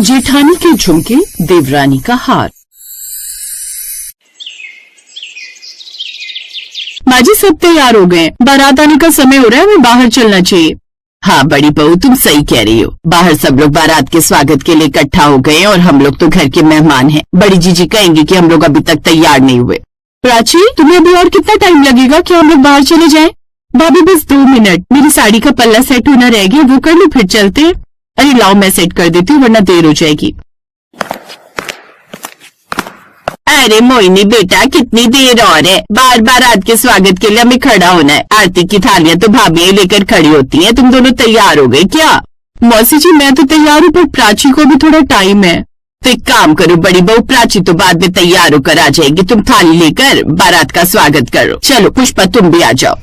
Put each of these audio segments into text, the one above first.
जेठानी के झुमके, देवरानी का हार। माजी सब तैयार हो गए, बारात आने का समय हो रहा है, हमें बाहर चलना चाहिए। हाँ बड़ी बहू, तुम सही कह रही हो। बाहर सब लोग बारात के स्वागत के लिए इकट्ठा हो गए और हम लोग तो घर के मेहमान हैं। बड़ी जीजी कहेंगी कि हम लोग अभी तक तैयार नहीं हुए। प्राची, तुम्हें अभी और कितना टाइम लगेगा? क्या हम लोग बाहर चले जाएं? भाभी बस 2 मिनट, मेरी साड़ी का पल्ला सेट होना रह गया, वो कर लो फिर चलते हैं। अरे लाओ मैं सेट कर देती हूँ वरना देर हो जाएगी। अरे मोहिनी बेटा, कितनी देर और है? बार बार रात के स्वागत के लिए हमें खड़ा होना है। आरती की थालियां तो भाभी लेकर खड़ी होती हैं। तुम दोनों तैयार हो गए क्या? मौसी जी मैं तो तैयार हूँ, पर प्राची को भी थोड़ा टाइम है। तो एक काम करो बड़ी बहू, प्राची तो बाद में तैयार होकर आ जाएगी। तुम थाली लेकर बारात का स्वागत करो। चलो पुष्पा तुम भी आ जाओ।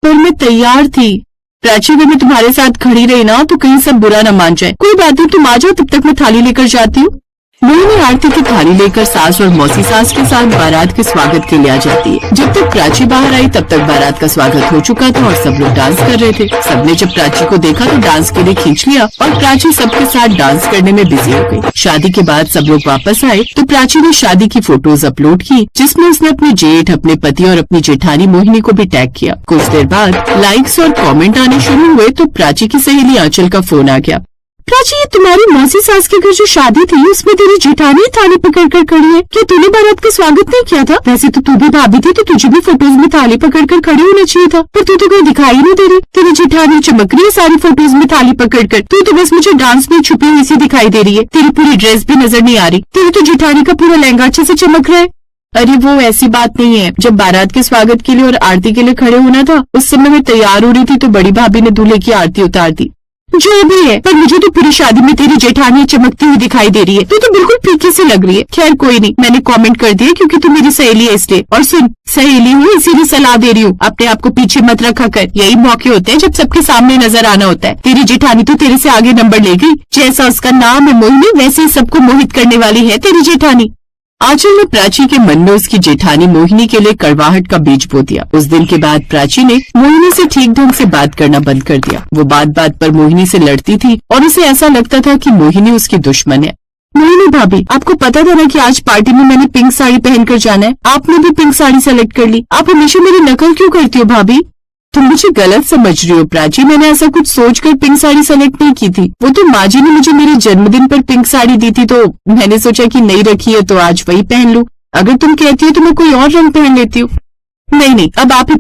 पर मैं तैयार थी। प्राची, अगर मैं तुम्हारे साथ खड़ी रही ना तो कहीं सब बुरा न मान जाए। कोई बात नहीं, तुम आ जाओ, तब तक मैं थाली लेकर जाती हूँ। मोहिनी आरती की थाली लेकर सास और मौसी सास के साथ बारात के स्वागत के लिए आ जाती है। जब तक प्राची बाहर आई तब तक बारात का स्वागत हो चुका था और सब लोग डांस कर रहे थे। सबने जब प्राची को देखा तो डांस के लिए खींच लिया और प्राची सबके साथ डांस करने में बिजी हो गई। शादी के बाद सब लोग वापस आए तो प्राची ने शादी की फोटोज अपलोड की, जिसमें उसने अपने जेठ, अपने पति और अपनी जेठानी मोहिनी को भी टैग किया। कुछ देर बाद लाइक्स और कॉमेंट आने शुरू हुए तो प्राची की सहेली आंचल का फोन आ गया। प्राची, ये तुम्हारी मौसी सास के घर जो शादी थी उसमें तेरी जेठानी थाली पकड़ कर खड़ी है। क्या तूने बारात का स्वागत नहीं किया था? वैसे तो तू भी भाभी थी तो तुझे भी फोटोज में थाली पकड़ कर खड़ी होना चाहिए था, पर तू तो कोई दिखाई नहीं दे रही। तेरी जेठानी चमक रही है सारी फोटोज में थाली पकड़ कर, तू तो बस मुझे डांस में छुपी हुई सी दिखाई दे रही है। तेरी पूरी ड्रेस भी नजर नहीं आ रही। तेरी तो जेठानी का पूरा लहंगा अच्छे से चमक रहा है। अरे वो ऐसी बात नहीं है, जब बारात के स्वागत के लिए और आरती के लिए खड़े होना था उस समय मैं तैयार हो रही थी तो बड़ी भाभी ने दूल्हे की आरती उतार दी। जो भी है, पर मुझे तो पूरी शादी में तेरी जेठानी चमकती हुई दिखाई दे रही है। तू तो बिल्कुल फीकी सी लग रही है। खैर कोई नहीं, मैंने कमेंट कर दिया क्योंकि तू मेरी सहेली है इसलिए। और सुन, सहेली हूँ इसीलिए सलाह दे रही हूँ, अपने आप को पीछे मत रखा कर। यही मौके होते हैं जब सबके सामने नजर आना होता है। तेरी जेठानी तो तेरे से आगे नंबर ले गई। जैसा उसका नाम है मोहिनी, वैसे ही सबको मोहित करने वाली है तेरी जेठानी। आंचल ने प्राची के मन में उसकी जेठानी मोहिनी के लिए कड़वाहट का बीज बो दिया। उस दिन के बाद प्राची ने मोहिनी से ठीक ढंग से बात करना बंद कर दिया। वो बात बात पर मोहिनी से लड़ती थी और उसे ऐसा लगता था कि मोहिनी उसकी दुश्मन है। मोहिनी भाभी, आपको पता था ना कि आज पार्टी में मैंने पिंक साड़ी पहनकर जाना है। आपने भी पिंक साड़ी सेलेक्ट कर ली। आप हमेशा मेरी नकल क्यों करती हो भाभी? तुम मुझे गलत समझ रही हो प्राची, मैंने ऐसा कुछ सोचकर पिंक साड़ी सेलेक्ट नहीं की थी। वो तो माँ जी ने मुझे मेरे जन्मदिन पर पिंक साड़ी दी थी तो मैंने सोचा कि नहीं रखी है तो आज वही पहन लूं। अगर तुम कहती हो तो मैं कोई और रंग पहन लेती हूँ। नहीं, अब आप ही